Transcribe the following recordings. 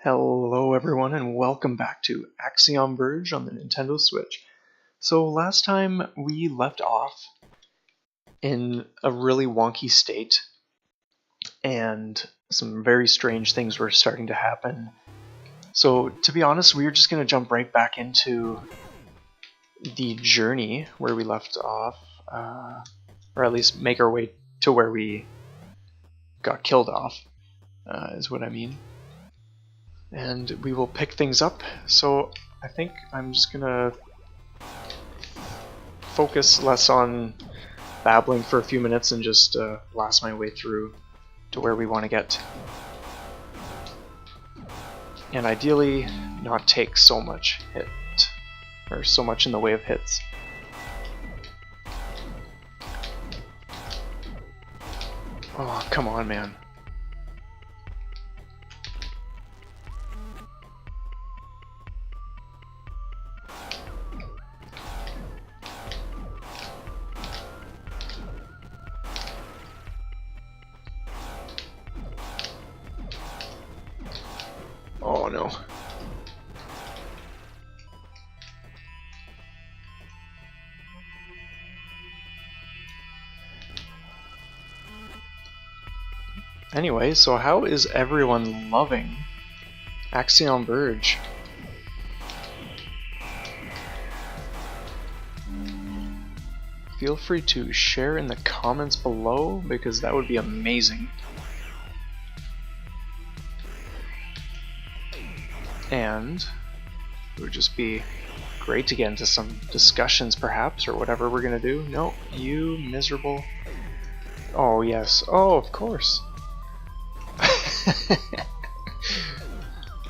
Hello everyone and welcome back to Axiom Verge on the Nintendo Switch. So last time we left off in a really wonky state and some very strange things were starting to happen. So to be honest, we're just going to jump right back into the journey where we left off, or at least make our way to where we got killed off, is what I mean. And we will pick things up. So I think I'm just gonna focus less on babbling for a few minutes and just blast my way through to where we want to get. And ideally not take so much hit, or so much in the way of hits. Oh, come on, man. Oh no. Anyway, so how is everyone loving Axiom Verge? Feel free to share in the comments below because that would be amazing. And it would just be great to get into some discussions perhaps, or whatever we're gonna do. No, you miserable. Oh yes, oh of course.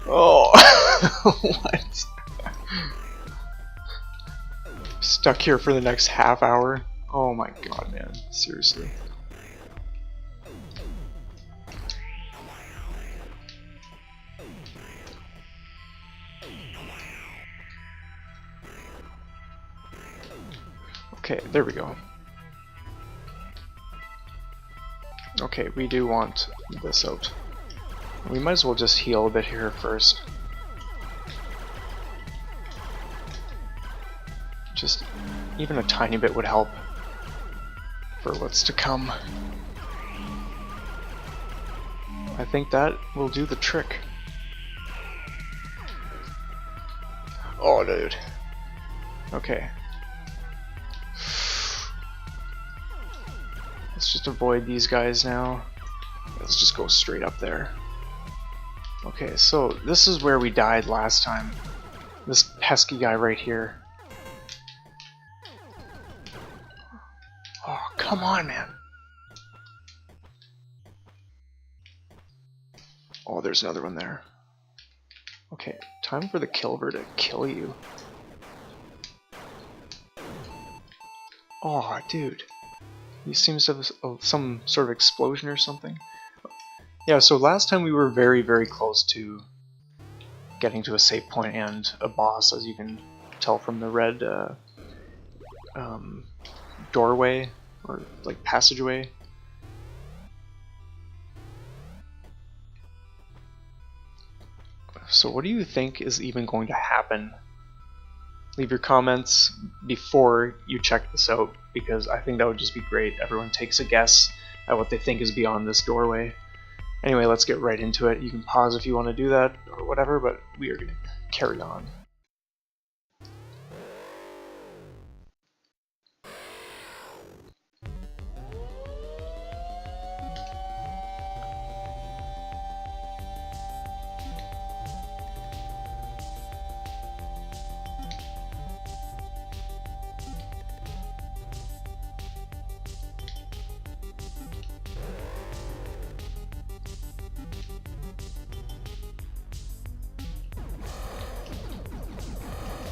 Oh, what? Stuck here for the next half hour? Oh my god, man, seriously. Okay, there we go. Okay, we do want this out. We might as well just heal a bit here first. Just even a tiny bit would help for what's to come. I think that will do the trick. Oh, dude. Okay. Let's just avoid these guys now. Let's just go straight up there. Okay, so this is where we died last time. This pesky guy right here. Oh, come on, man. Oh, there's another one there. Okay, time for the Kilver to kill you. Oh, dude. He seems to have some sort of explosion or something. Yeah, so last time we were very, very close to getting to a save point and a boss, as you can tell from the red doorway, or like passageway. So what do you think is even going to happen? Leave your comments before you check this out, because I think that would just be great. Everyone takes a guess at what they think is beyond this doorway. Anyway, let's get right into it. You can pause if you want to do that or whatever, but we are going to carry on.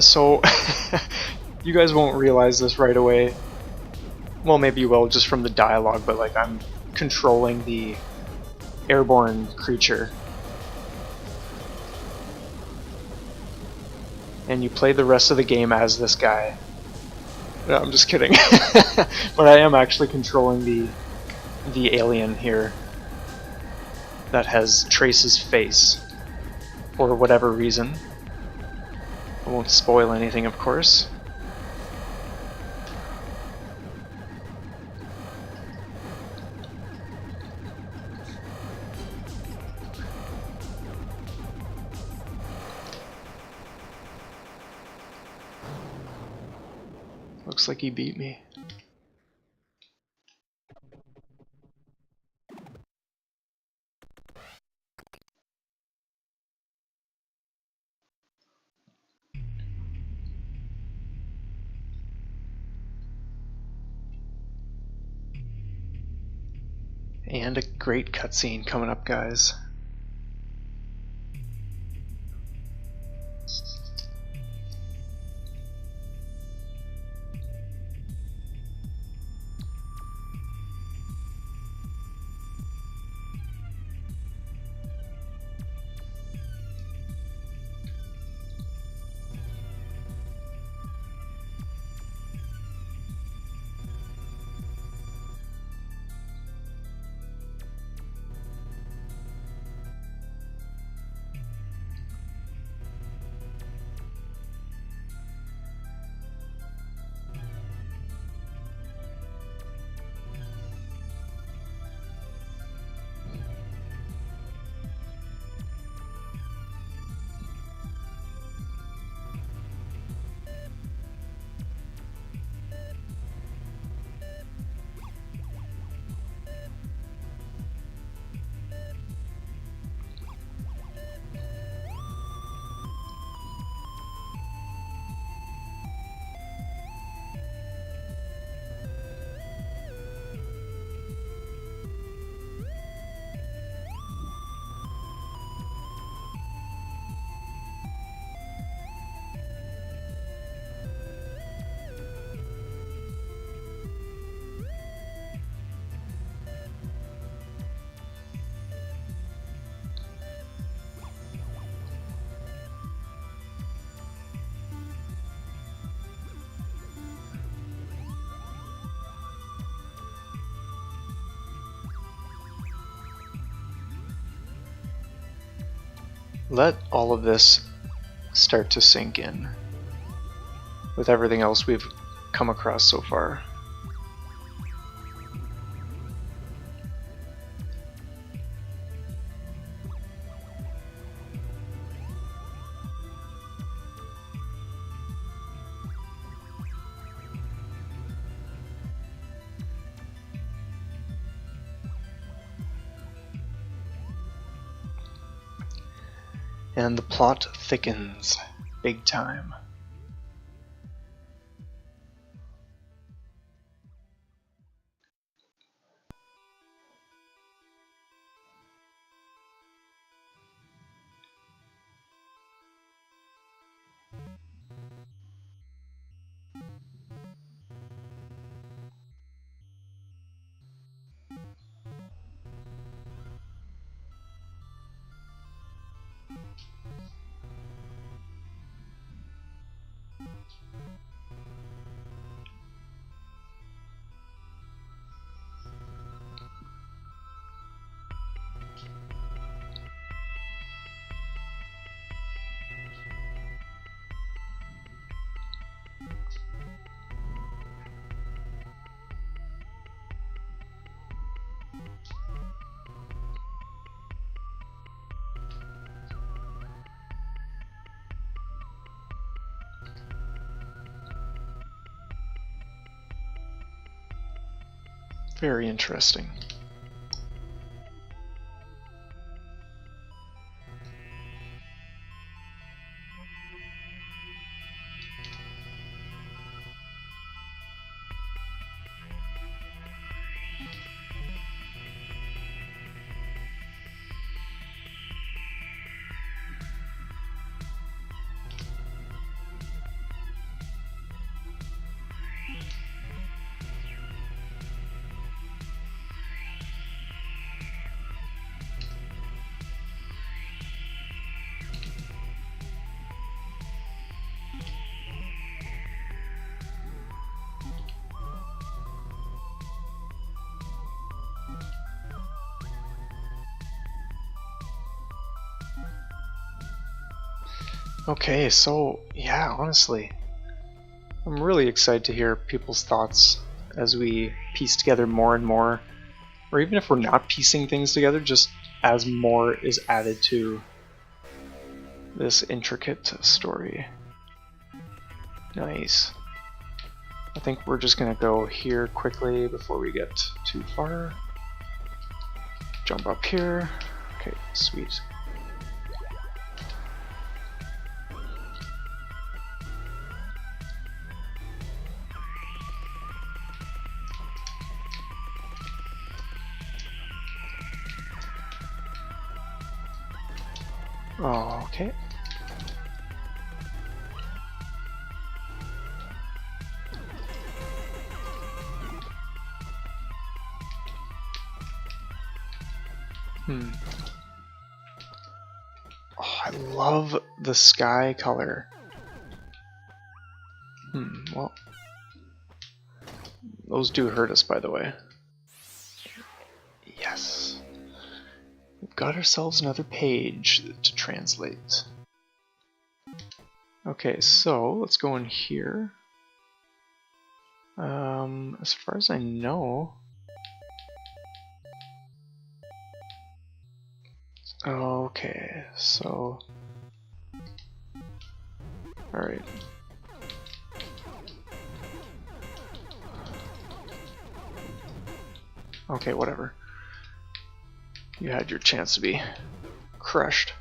So, you guys won't realize this right away. Well, maybe you will just from the dialogue, but like I'm controlling the airborne creature. And you play the rest of the game as this guy. No, I'm just kidding. But I am actually controlling the alien here that has Trace's face. for whatever reason. I won't spoil anything, of course. Looks like he beat me. And a great cutscene coming up, guys. Let all of this start to sink in with everything else we've come across so far. And the plot thickens big time. Very interesting. Okay, so yeah, honestly, I'm really excited to hear people's thoughts as we piece together more and more, or even if we're not piecing things together, just as more is added to this intricate story. Nice. I think we're just gonna go here quickly before we get too far. Jump up here. Okay, sweet. Oh, okay. Oh, I love the sky color. Well, those do hurt us, by the way. Yes. We've got ourselves another page to translate. Okay, so let's go in here. As far as I know... Okay, so... Alright. Okay, whatever. You had your chance to be crushed.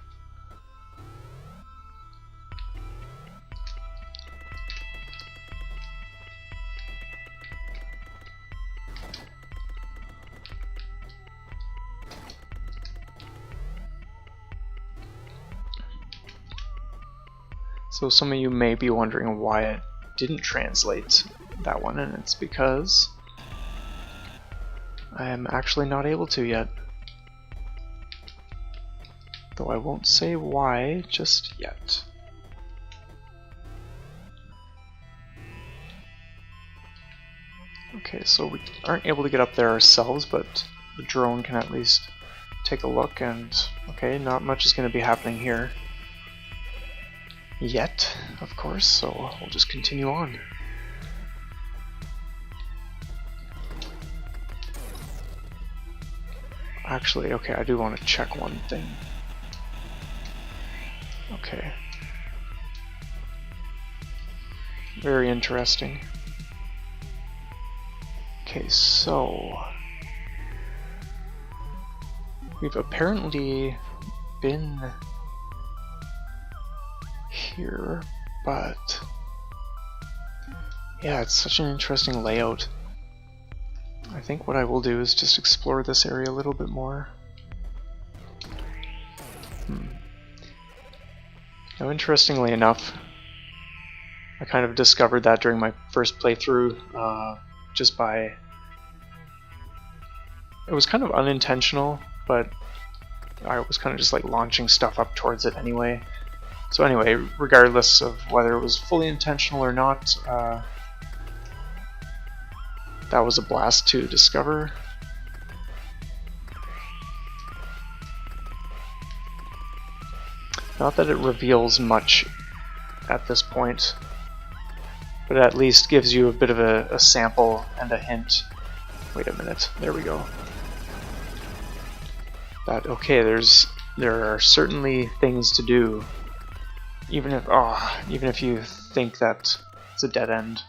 So some of you may be wondering why I didn't translate that one, and it's because I am actually not able to yet. Though I won't say why just yet. Okay, so we aren't able to get up there ourselves, but the drone can at least take a look, and okay, not much is going to be happening here. Yet, of course, so we'll just continue on. Actually, okay, I do want to check one thing. Okay. Very interesting. Okay, so... we've apparently been here, but... yeah, it's such an interesting layout. I think what I will do is just explore this area a little bit more. Now, interestingly enough, I kind of discovered that during my first playthrough, just by... it was kind of unintentional, but I was kind of just like launching stuff up towards it anyway. So anyway, regardless of whether it was fully intentional or not, that was a blast to discover. Not that it reveals much at this point, but at least gives you a bit of a sample and a hint. Wait a minute, there we go. That, okay, there are certainly things to do, even if you think that it's a dead end.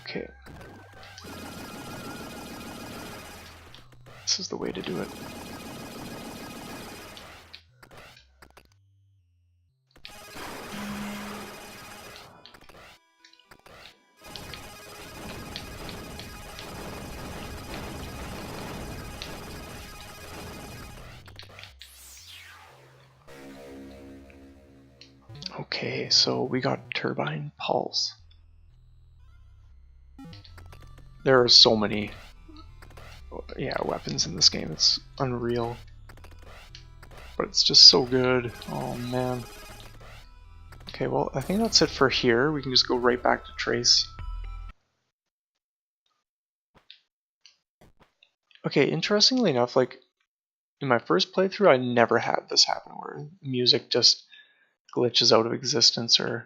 Okay. This is the way to do it. Okay, so we got Turbine Pulse. There are so many weapons in this game, it's unreal. But it's just so good. Oh man. Okay, well, I think that's it for here. We can just go right back to Trace. Okay, interestingly enough, like, in my first playthrough, I never had this happen where music just glitches out of existence or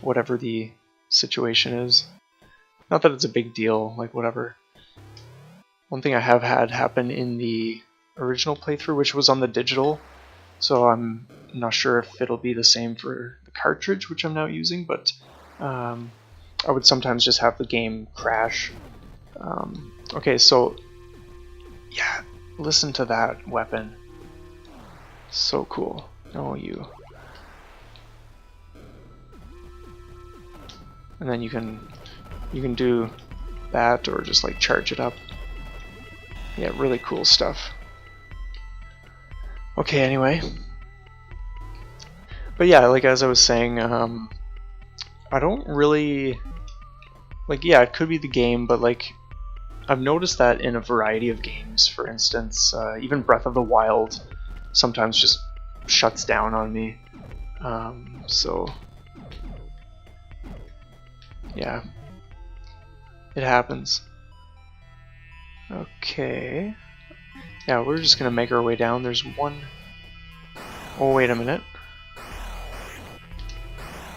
whatever the situation is. Not that it's a big deal, like whatever. One thing I have had happen in the original playthrough, which was on the digital, so I'm not sure if it'll be the same for the cartridge, which I'm now using, but I would sometimes just have the game crash. Okay, so yeah, listen to that weapon. So cool. Oh, you. And then you can do that or just like charge it up. Yeah, really cool stuff. Okay, anyway. But yeah, like as I was saying, I don't really like, yeah, it could be the game, but like I've noticed that in a variety of games. For instance, even Breath of the Wild sometimes just shuts down on me. So yeah, it happens. Okay. Yeah, we're just gonna make our way down. There's one... Oh, wait a minute.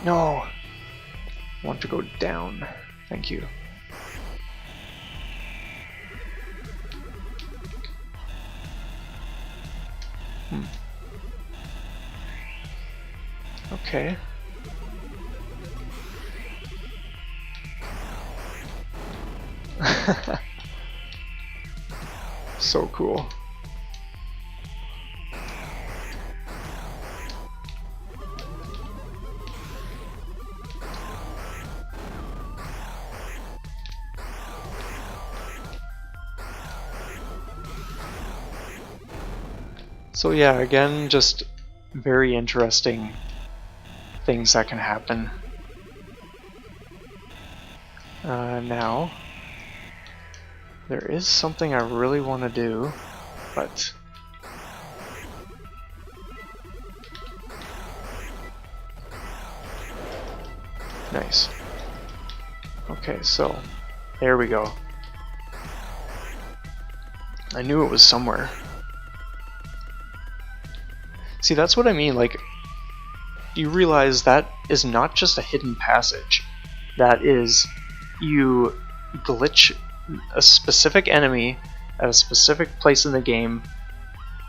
No! I want to go down. Thank you. Okay. So cool. So yeah, again, just very interesting things that can happen. Now, there is something I really want to do, but nice. Okay, so there we go. I knew it was somewhere. See, that's what I mean, like, you realize that is not just a hidden passage. That is, you glitch a specific enemy at a specific place in the game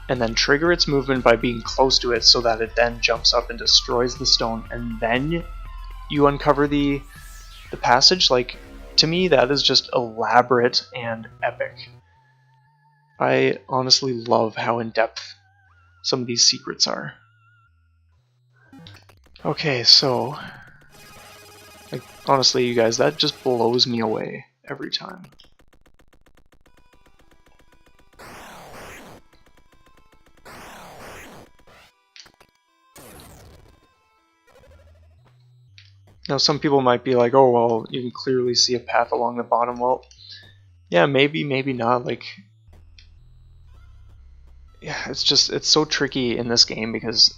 and then trigger its movement by being close to it so that it then jumps up and destroys the stone, and then you uncover the passage. Like, to me, that is just elaborate and epic. I honestly love how in-depth some of these secrets are. Okay, so like, honestly, you guys, that just blows me away every time. Now, some people might be like, oh, well, you can clearly see a path along the bottom. Well, yeah, maybe, maybe not. Like, yeah, it's so tricky in this game because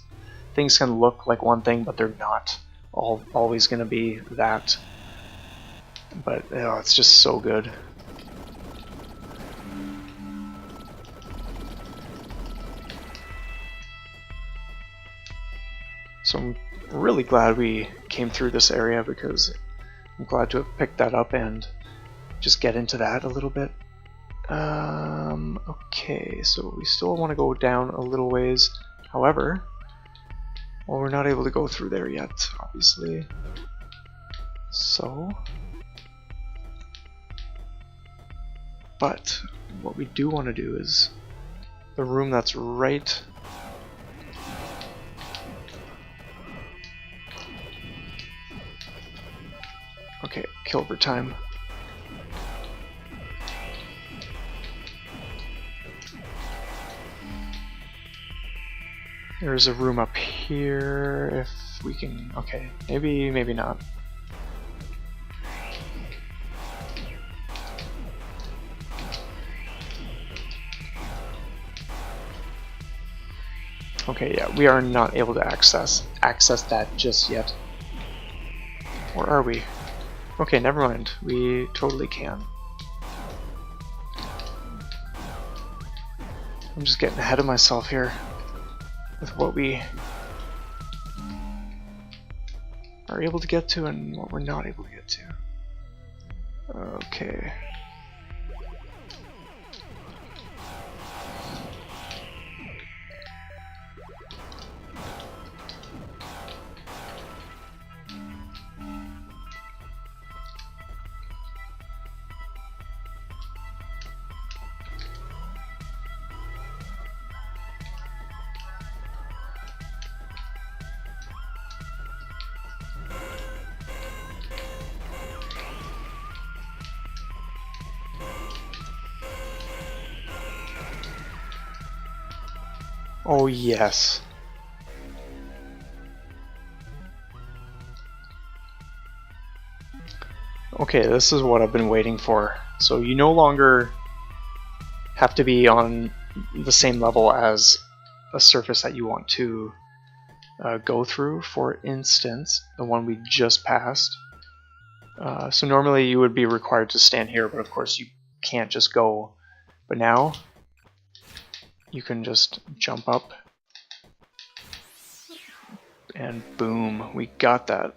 things can look like one thing, but they're not always going to be that. But oh, it's just so good. So I'm really glad we came through this area because I'm glad to have picked that up and just get into that a little bit. Okay, so we still want to go down a little ways. However, well, we're not able to go through there yet, obviously. So, but what we do want to do is the room that's right. Okay, Kilbert time. There's a room up here, if we can... Okay, maybe, maybe not. Okay, yeah, we are not able to access that just yet. Or are we? Okay, never mind. We totally can. I'm just getting ahead of myself here with what we are able to get to and what we're not able to get to. Okay. Oh yes. Okay, this is what I've been waiting for. So you no longer have to be on the same level as a surface that you want to go through. For instance, the one we just passed. So normally you would be required to stand here, but of course you can't just go. But now you can just jump up and boom, we got that.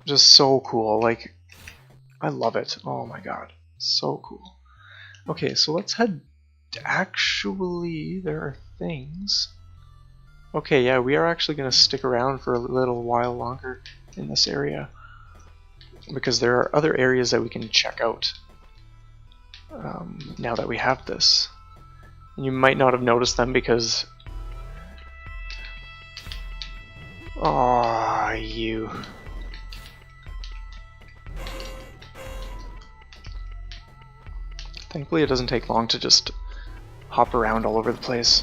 Just so cool, like, I love it. Oh my god, so cool. Okay, so let's head, actually, there are things. Okay, yeah, we are actually going to stick around for a little while longer in this area, because there are other areas that we can check out now that we have this. You might not have noticed them because... Aw, you... Thankfully it doesn't take long to just hop around all over the place.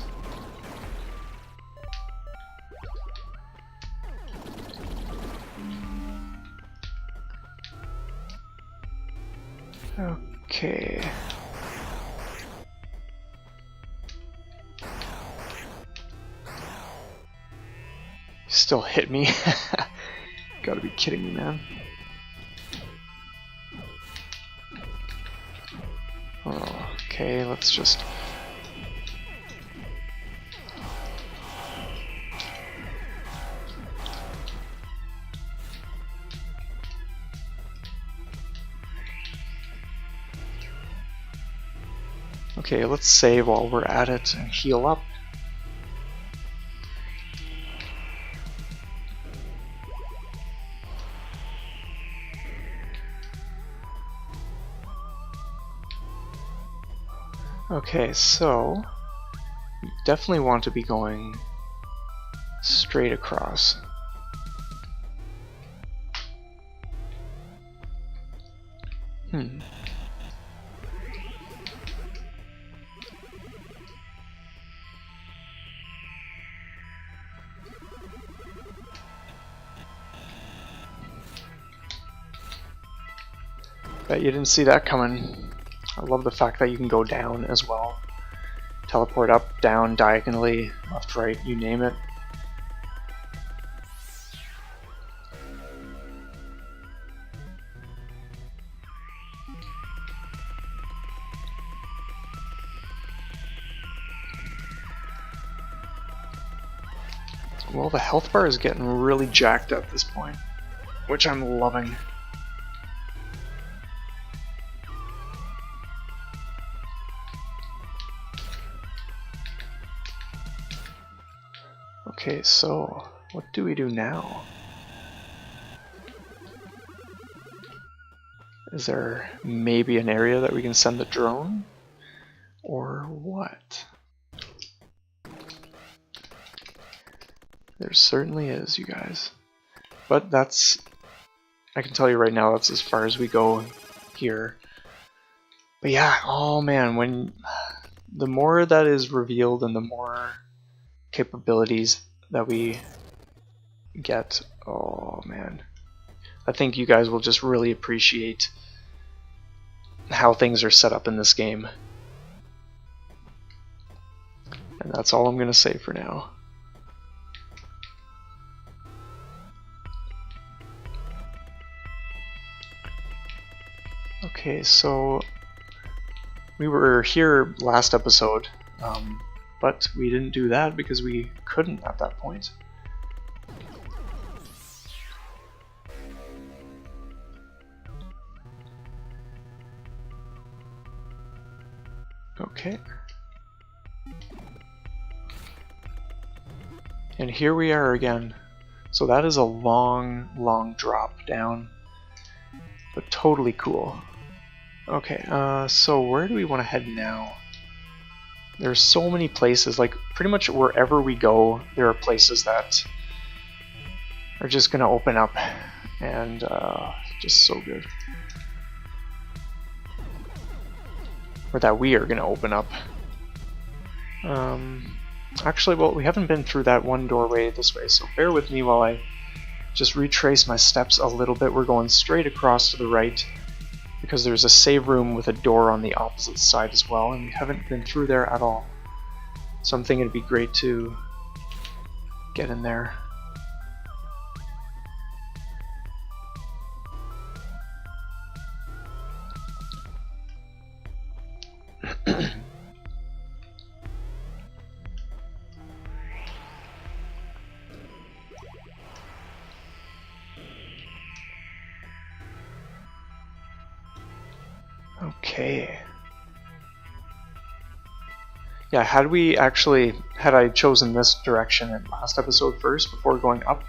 Okay. Still hit me. Gotta be kidding me, man. Oh, okay, let's just... Okay, let's save while we're at it and heal up. Okay, so we definitely want to be going straight across. Bet you didn't see that coming. I love the fact that you can go down as well. Teleport up, down, diagonally, left, right, you name it. Well, the health bar is getting really jacked at this point, which I'm loving. Okay, so what do we do now? Is there maybe an area that we can send the drone? Or what? There certainly is, you guys. But that's... I can tell you right now, that's as far as we go here. But yeah, oh man, when... The more that is revealed and the more capabilities that we get, oh man. I think you guys will just really appreciate how things are set up in this game. And that's all I'm going to say for now. Okay. Okay, so we were here last episode, but we didn't do that because we couldn't at that point. Okay. And here we are again. So that is a long, long drop down, but totally cool. Okay, so where do we want to head now? There's so many places, like pretty much wherever we go, there are places that are just gonna open up, and just so good. Or that we are gonna open up. Actually, well, we haven't been through that one doorway this way, so bear with me while I just retrace my steps a little bit. We're going straight across to the right, because there's a save room with a door on the opposite side as well, and we haven't been through there at all. So I'm thinking it'd be great to get in there. Okay. Yeah, had I chosen this direction in last episode first before going up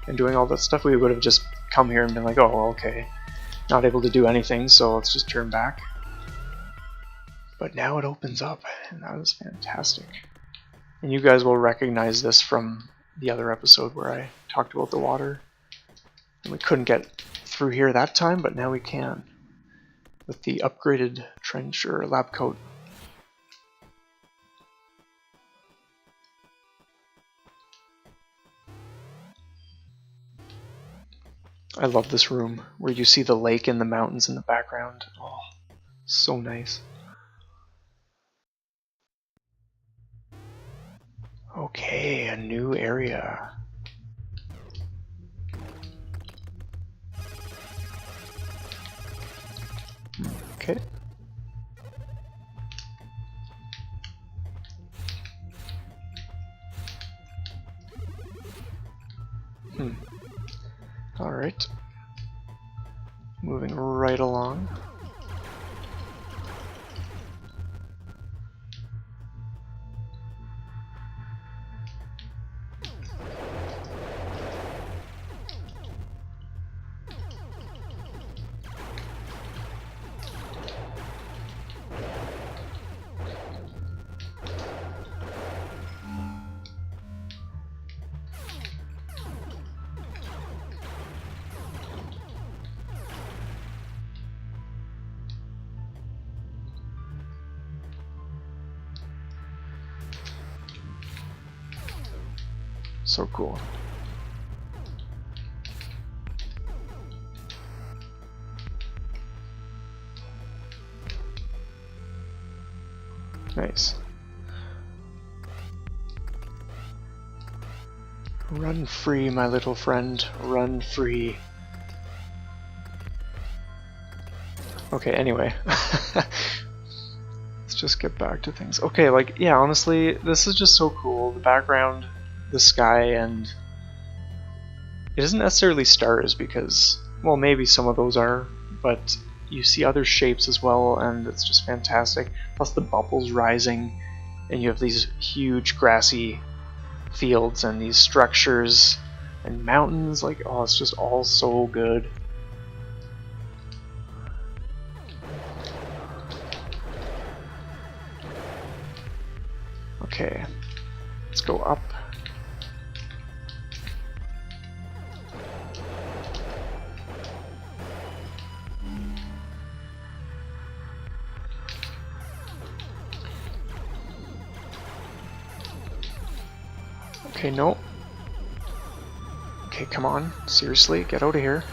and doing all that stuff, we would have just come here and been like, oh, well, okay, not able to do anything, so let's just turn back. But now it opens up, and that is fantastic. And you guys will recognize this from the other episode where I talked about the water. And we couldn't get through here that time, but now we can with the upgraded trench or lab coat. I love this room where you see the lake and the mountains in the background. Oh, so nice. Okay, a new area. Okay. Alright. Moving right along. So cool. Nice. Run free, my little friend. Run free. Okay, anyway. Let's just get back to things. Okay, like, yeah, honestly, this is just so cool. The background, the sky, and it isn't necessarily stars because, well, maybe some of those are, but you see other shapes as well, and it's just fantastic. Plus the bubbles rising, and you have these huge grassy fields and these structures and mountains. Like, oh, it's just all so good. Okay, let's go up. Okay, no. Okay, come on. Seriously, get out of here.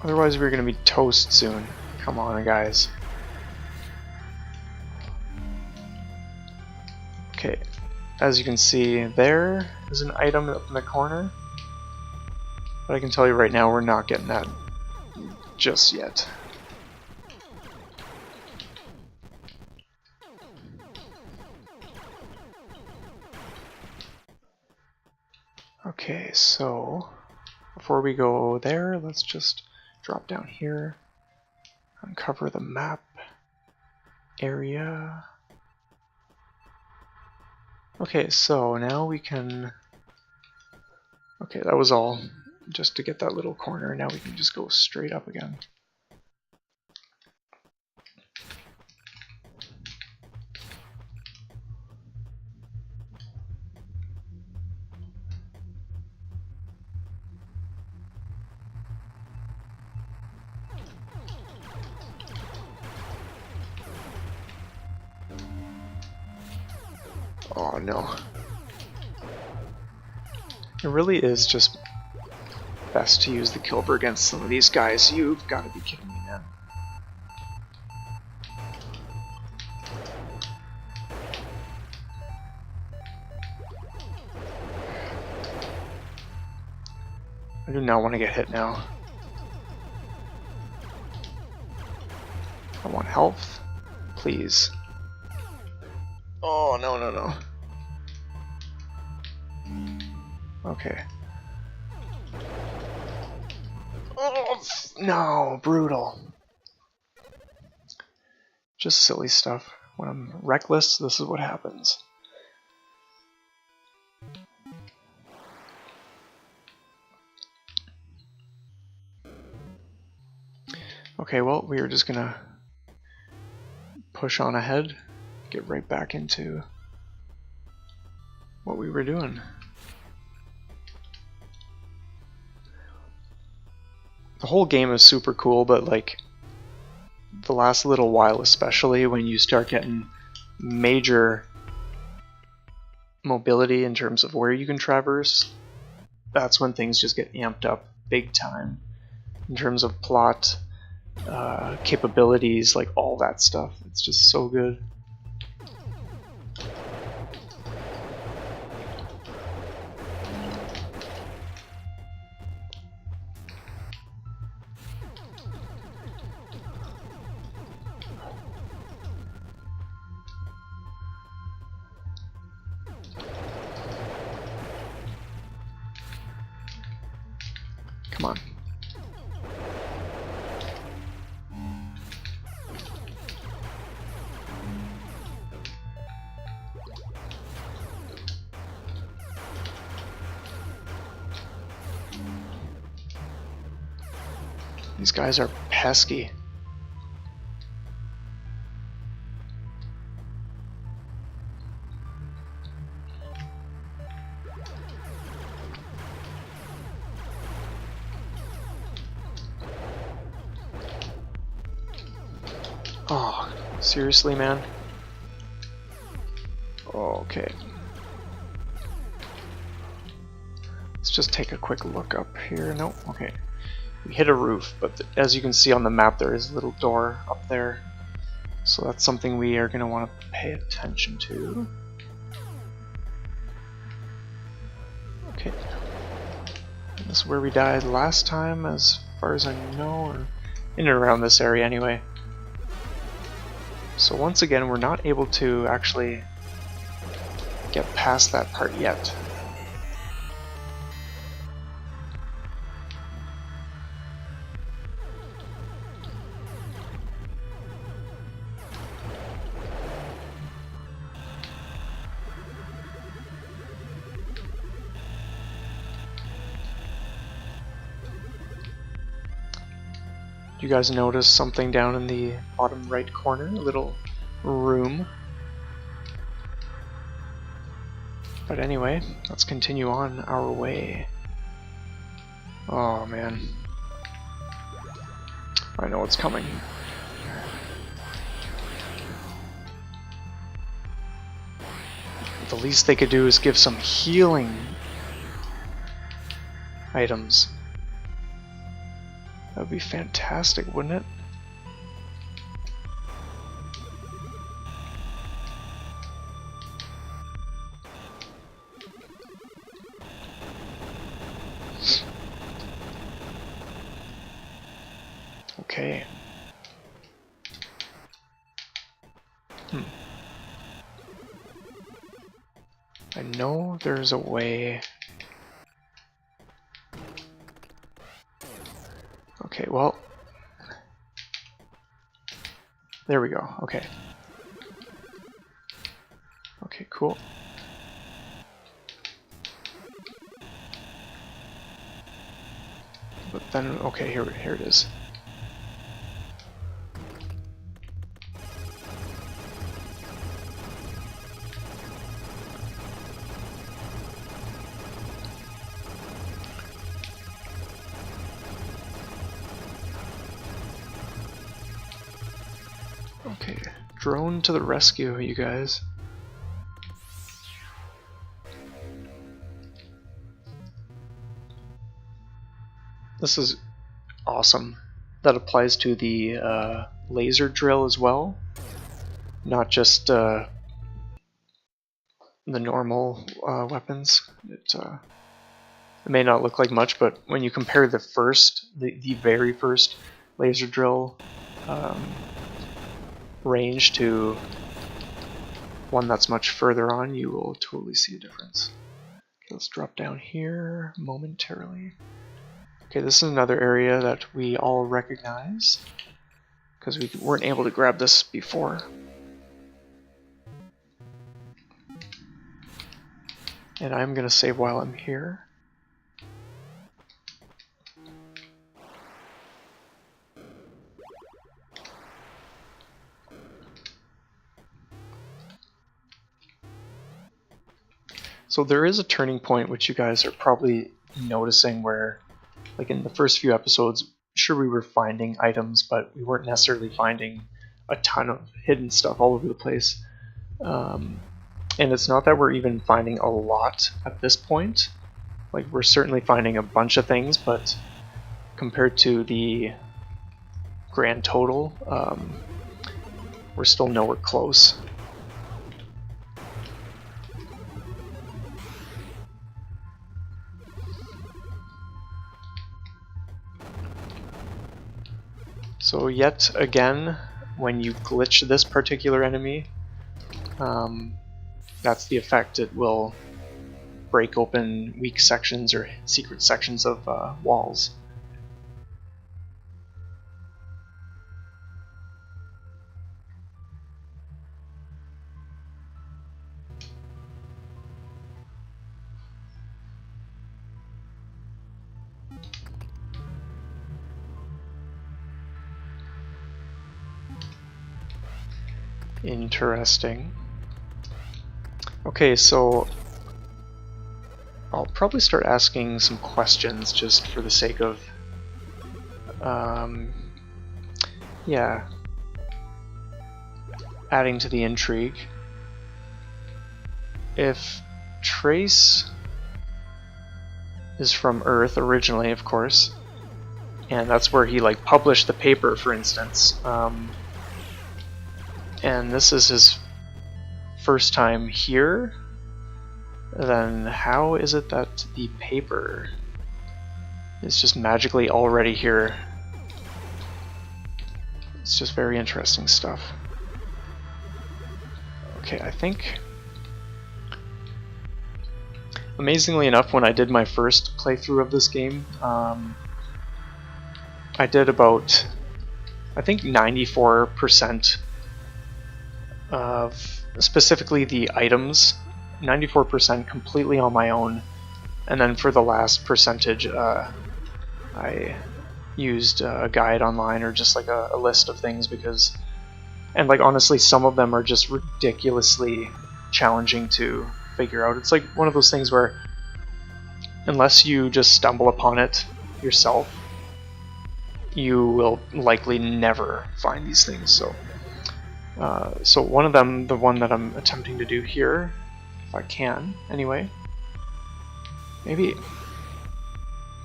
Otherwise we're gonna be toast soon. Come on, guys. Okay, as you can see, there is an item up in the corner. But I can tell you right now, we're not getting that just yet. Okay, so before we go there, let's just drop down here, uncover the map area. Okay, so now we can... Okay, that was all just to get that little corner. Now we can just go straight up again. Oh no. It really is just best to use the Kilber against some of these guys. You've got to be kidding me, man. I do not want to get hit now. I want health, please. Oh, no, no, no. Okay. Oh, no, brutal. Just silly stuff. When I'm reckless, this is what happens. Okay, well, we are just gonna push on ahead, get right back into what we were doing. The whole game is super cool, but like the last little while, especially when you start getting major mobility in terms of where you can traverse, that's when things just get amped up big time in terms of plot, capabilities, like all that stuff. It's just so good. Come on. These guys are pesky. Oh, seriously, man? Okay. Let's just take a quick look up here. Nope, okay. We hit a roof, but as you can see on the map, there is a little door up there. So that's something we are going to want to pay attention to. Okay. And this is where we died last time, as far as I know, or in and around this area anyway. So once again, we're not able to actually get past that part yet. You guys notice something down in the bottom right corner, a little room. But anyway, let's continue on our way. Oh man. I know it's coming. The least they could do is give some healing items. That would be fantastic, wouldn't it? Okay. I know there's a way. Okay, well. There we go. Okay. Okay, cool. But then, okay, here it is. Okay, drone to the rescue, you guys. This is awesome. That applies to the laser drill as well, not just the normal weapons. It may not look like much, but when you compare the very first laser drill range to one that's much further on, you will totally see a difference. Okay, let's drop down here momentarily. Okay, this is another area that we all recognize because we weren't able to grab this before. And I'm going to save while I'm here. So there is a turning point which you guys are probably noticing where, like in the first few episodes, sure we were finding items, but we weren't necessarily finding a ton of hidden stuff all over the place. And it's not that we're even finding a lot at this point. Like, we're certainly finding a bunch of things, but compared to the grand total, we're still nowhere close. So yet again, when you glitch this particular enemy, that's the effect. It will break open weak sections or secret sections of walls. Interesting. Okay, so I'll probably start asking some questions just for the sake of, yeah, adding to the intrigue. If Trace is from Earth originally, of course, and that's where he like published the paper, for instance, and this is his first time here, then how is it that the paper is just magically already here? It's just very interesting stuff. Okay, I think, amazingly enough, when I did my first playthrough of this game, I did about, I think 94% of specifically the items, 94% completely on my own, and then for the last percentage I used a guide online or just like a list of things, because, and like honestly, some of them are just ridiculously challenging to figure out. It's like one of those things where unless you just stumble upon it yourself, you will likely never find these things. So one of them, the one that I'm attempting to do here, if I can, anyway. Maybe,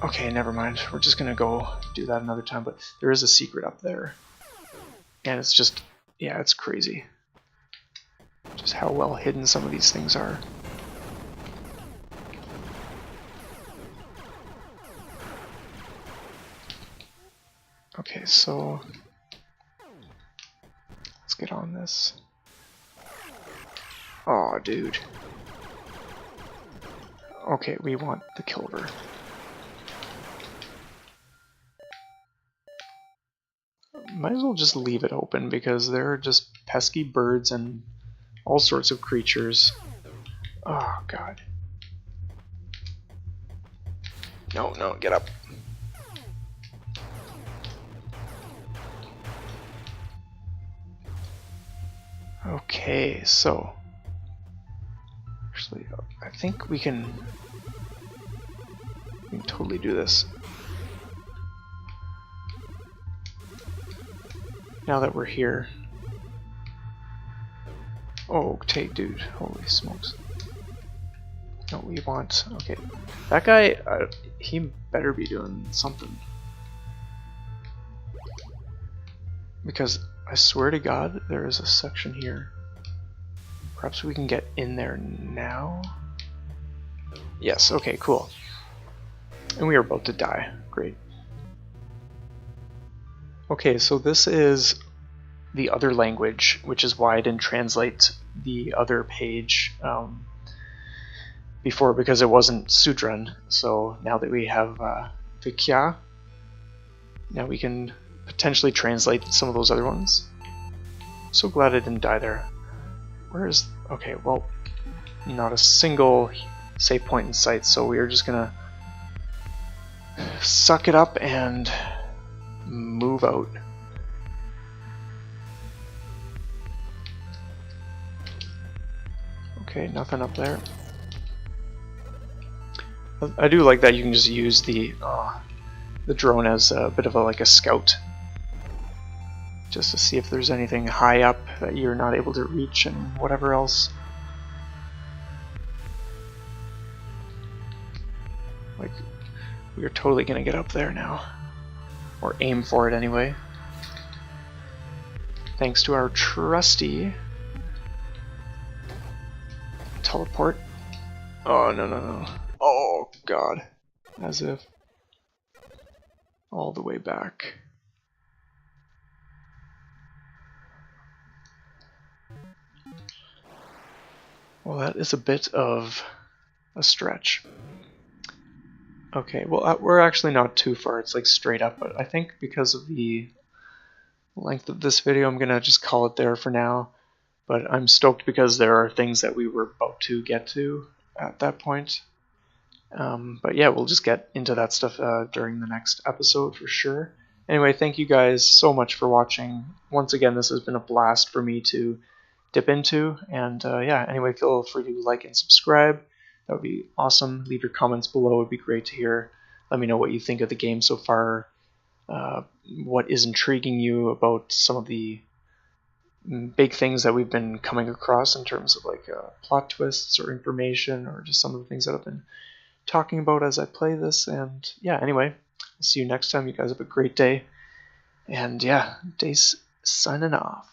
okay, never mind. We're just gonna go do that another time, but there is a secret up there. And it's just, yeah, it's crazy. Just how well hidden some of these things are. Okay, so let's get on this. Aw, dude. Okay, we want the Kilber. Might as well just leave it open because there are just pesky birds and all sorts of creatures. Oh, God. No, no, get up. Okay, so actually, I think we can totally do this. Now that we're here. Oh, okay, dude. Holy smokes. No, we want... Okay. That guy, he better be doing something. Because I swear to God, there is a section here. Perhaps we can get in there now? Yes, okay, cool. And we are about to die. Great. Okay, so this is the other language, which is why I didn't translate the other page before, because it wasn't Sudran. So now that we have Vikya, now we can potentially translate some of those other ones. So glad I didn't die there. Where is... Okay, well, not a single save point in sight, so we are just gonna suck it up and move out. Okay, nothing up there. I do like that you can just use the drone as a bit of like a scout, just to see if there's anything high up that you're not able to reach and whatever else. Like, we are totally gonna get up there now, or aim for it anyway. Thanks to our trusty teleport. Oh, no, no, no. Oh, God. As if. All the way back. Well, that is a bit of a stretch. Okay, well, we're actually not too far. It's like straight up, but I think because of the length of this video, I'm gonna just call it there for now. But I'm stoked because there are things that we were about to get to at that point. But yeah, we'll just get into that stuff during the next episode for sure. Anyway, thank you guys so much for watching. Once again, this has been a blast for me to dip into. And yeah, anyway, feel free to like and subscribe. That would be awesome. Leave your comments below. It would be great to hear. Let me know what you think of the game so far. What is intriguing you about some of the big things that we've been coming across in terms of like plot twists or information, or just some of the things that I've been talking about as I play this. And yeah, anyway, I'll see you next time. You guys have a great day. And yeah, Dace signing off.